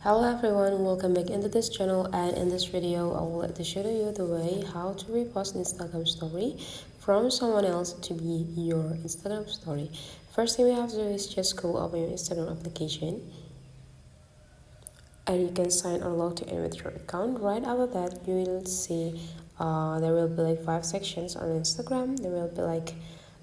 Hello everyone, welcome back into this channel, and in this video I will like to show you the way how to repost Instagram story from someone else to be your Instagram story. First thing we have to do is just go open your Instagram application and you can sign or log in with your account. Right after that you will see there will be like 5 sections on Instagram. There will be like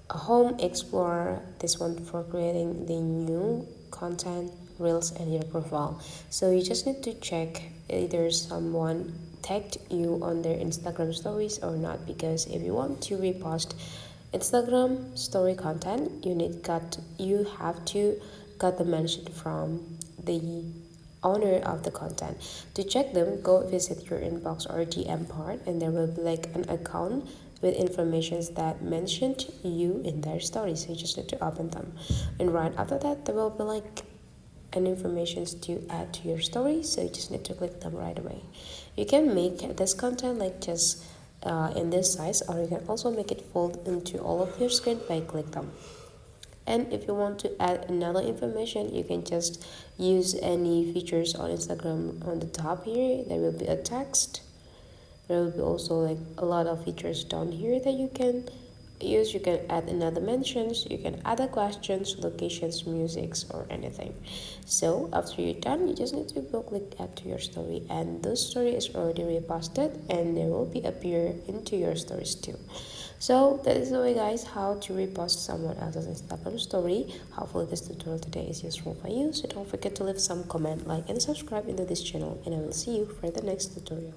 a home, explore, this one for creating the new content, reels, and your profile. So you just need to check either someone tagged you on their Instagram stories or not, because if you want to repost Instagram story content, you have to get the mention from the owner of the content. To check them, go visit your inbox or DM part, and there will be like an account with informations that mentioned you in their story. So you just need to open them, and right after that there will be like an information to add to your story. So you just need to click them right away. You can make this content like just in this size, or you can also make it fold into all of your screen by click them. And if you want to add another information, you can just use any features on Instagram. On the top here there will be a text. There will be also like a lot of features down here that you can use. You can add another mentions, you can add a questions, locations, musics, or anything. So after you're done, you just need to go click add to your story, and this story is already reposted and they will be appear into your stories too. So that is the way guys how to repost someone else's Instagram story. Hopefully this tutorial today is useful for you. So don't forget to leave some comment, like, and subscribe into this channel, and I will see you for the next tutorial.